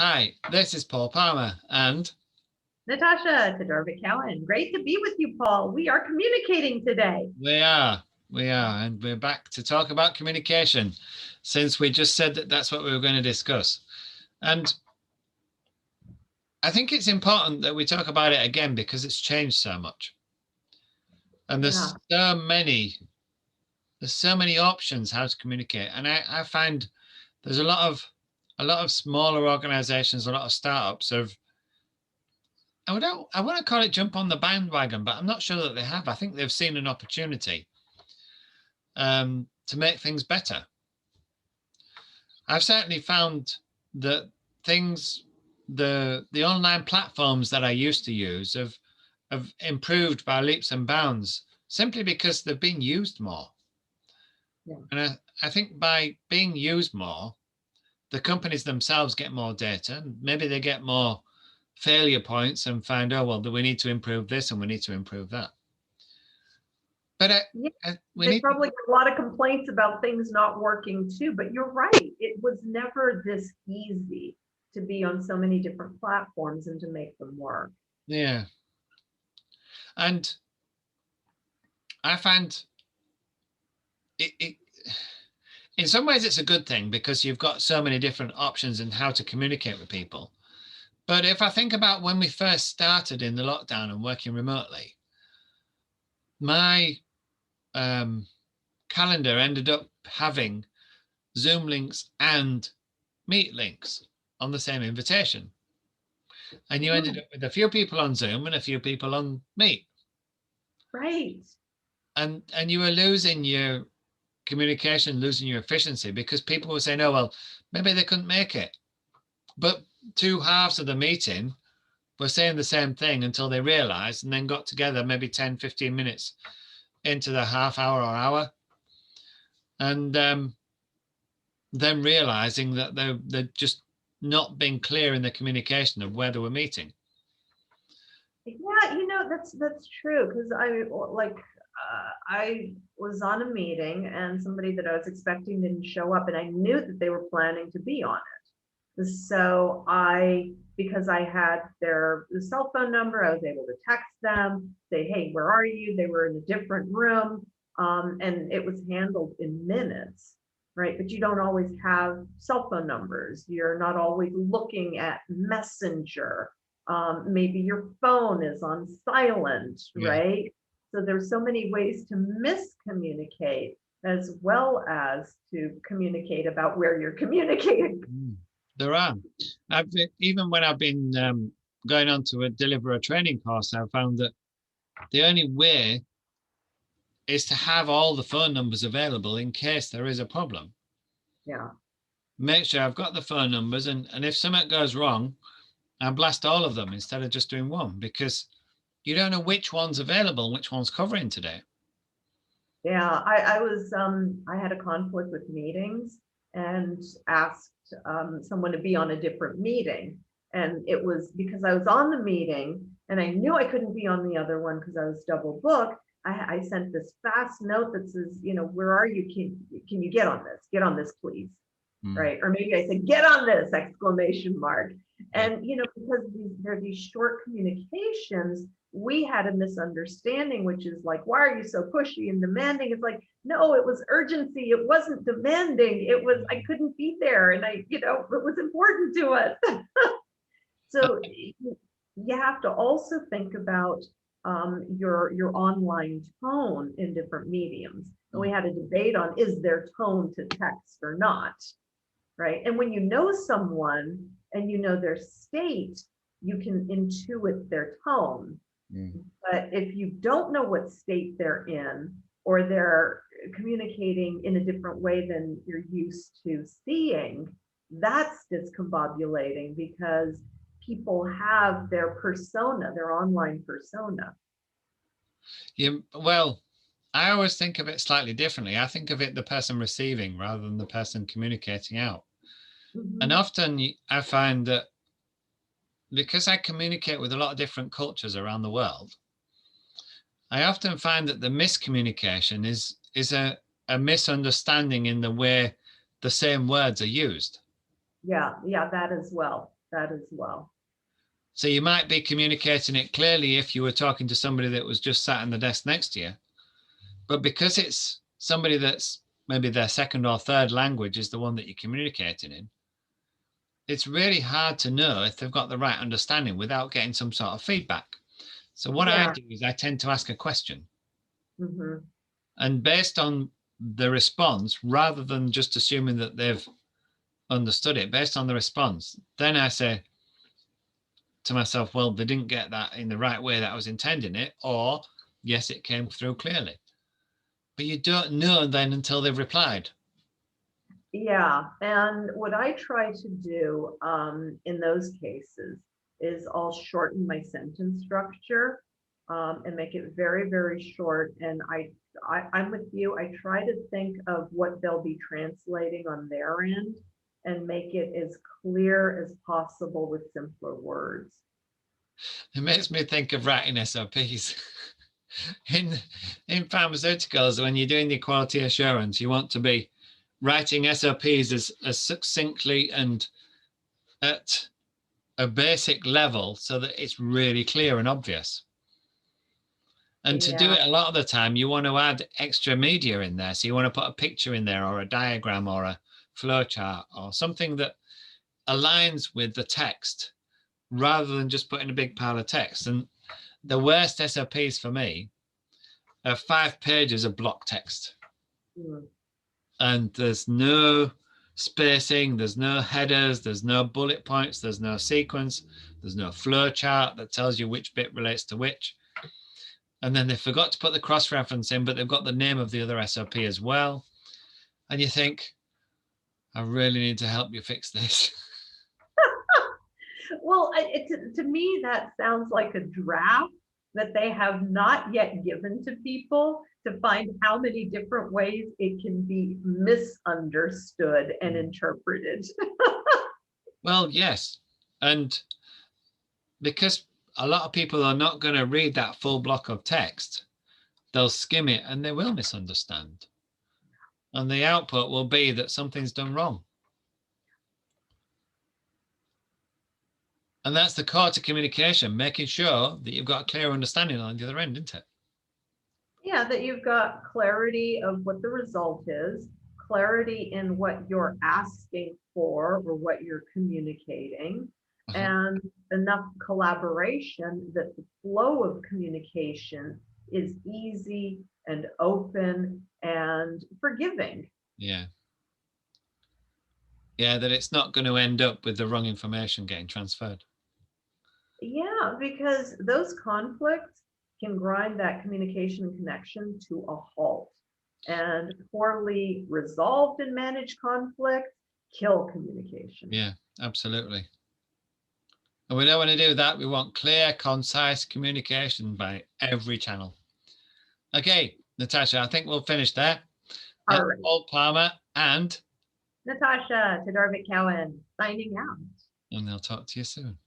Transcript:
Hi, this is Paul Palmer and Natasha Todorovic-Cowan. Great to be with you, Paul. We are communicating today. we are, and we're back to talk about communication since we just said that that's what we were going to discuss. And I think it's important that we talk about it again because it's changed so much. And Yeah. there's so many options how to communicate. And I find there's a lot of smaller organizations, a lot of startups have I want to call it jump on the bandwagon, but I'm not sure that they have. I think they've seen an opportunity to make things better. I've certainly found that things, the online platforms that I used to use have improved by leaps and bounds simply because they've been used more. Yeah. And I think by being used more, the companies themselves get more data, and maybe they get more failure points and find, oh, well, we need to improve this and we need to improve that. But we They need probably get a lot of complaints about things not working too, but you're right. It was never this easy to be on so many different platforms and to make them work. yeah. And I find it in some ways it's a good thing because you've got so many different options in how to communicate with people. But if I think about when we first started in the lockdown and working remotely, my calendar ended up having Zoom links and Meet links on the same invitation. And you ended up with a few people on Zoom and a few people on Meet. Right. And you were losing your communication, losing your efficiency because people were saying, oh, well, maybe they couldn't make it. But two halves of the meeting were saying the same thing until they realized and then got together maybe 10, 15 minutes into the half hour or hour. And then realizing that they're just not being clear in the communication of where they were meeting. Yeah, that's true because I was on a meeting and somebody that I was expecting didn't show up, and I knew that they were planning to be on it. So because I had their cell phone number, I was able to text them, say, hey, where are you? They were in a different room, and it was handled in minutes, right? But you don't always have cell phone numbers. You're not always looking at Messenger. Maybe your phone is on silent, Yeah. right? So there's so many ways to miscommunicate as well as to communicate about where you're communicating. There are. Even when I've been going on to deliver a training course, I've found that the only way is to have all the phone numbers available in case there is a problem. Yeah. Make sure I've got the phone numbers, and if something goes wrong, I blast all of them instead of just doing one because you don't know which one's available and which one's covering today. Yeah, I had a conflict with meetings and asked someone to be on a different meeting. And it was because I was on the meeting and I knew I couldn't be on the other one because I was double booked. I sent this fast note that says, where are you? Can you get on this? Get on this, please. Right. Or maybe I said, get on this, exclamation mark. And, because there are these short communications, we had a misunderstanding, which is like, why are you so pushy and demanding? It's like, no, it was urgency. It wasn't demanding. It was, I couldn't be there. And it was important to us. So you have to also think about your online tone in different mediums. And we had a debate on, is there tone to text or not? Right. And when you know someone and you know their state, you can intuit their tone. But if you don't know what state they're in, or they're communicating in a different way than you're used to seeing, that's discombobulating because people have their persona, their online persona. Yeah, well, I always think of it slightly differently. I think of it the person receiving rather than the person communicating out. And often I find that because I communicate with a lot of different cultures around the world, I often find that the miscommunication is a misunderstanding in the way the same words are used. Yeah, that as well. that as well. So you might be communicating it clearly if you were talking to somebody that was just sat in the desk next to you. But because it's somebody that's maybe their second or third language is the one that you're communicating in, it's really hard to know if they've got the right understanding without getting some sort of feedback. So what I Yeah. do is I tend to ask a question. Hmm. And based on the response, rather than just assuming that they've understood it, based on the response, then I say to myself, well, they didn't get that in the right way that I was intending it, or yes, it came through clearly. But you don't know then until they've replied. Yeah, and what I try to do in those cases is I'll shorten my sentence structure and make it very, very short. And I'm with you. I try to think of what they'll be translating on their end and make it as clear as possible with simpler words. It makes me think of writing SOPs. in in pharmaceuticals, when you're doing the quality assurance, you want to be writing SOPs as succinctly and at a basic level so that it's really clear and obvious. And to do Yeah, it a lot of the time, you want to add extra media in there. So you want to put a picture in there or a diagram or a flow chart or something that aligns with the text rather than just putting a big pile of text. And the worst SOPs for me are 5 pages of block text. mm, And there's no spacing, there's no headers, there's no bullet points, there's no sequence, there's no flow chart that tells you which bit relates to which. And then they forgot to put the cross reference in, but they've got the name of the other SOP as well. And you think, I really need to help you fix this. well, to me, that sounds like a draft that they have not yet given to people to find how many different ways it can be misunderstood and interpreted. Well, yes. And because a lot of people are not going to read that full block of text, they'll skim it and they will misunderstand. And the output will be that something's done wrong. And that's the core to communication, making sure that you've got a clear understanding on the other end, isn't it? Yeah, that you've got clarity of what the result is, clarity in what you're asking for or what you're communicating, Uh-huh. and enough collaboration that the flow of communication is easy and open and forgiving. Yeah. Yeah, that it's not going to end up with the wrong information getting transferred. Yeah, because those conflicts can grind that communication and connection to a halt. And poorly resolved and managed conflicts kill communication. Yeah, absolutely. And we don't want to do that. We want clear, concise communication by every channel. Okay, Natasha, I think we'll finish there. All right. Paul Palmer, and Natasha Todorovic Cowan signing out. I'll talk to you soon.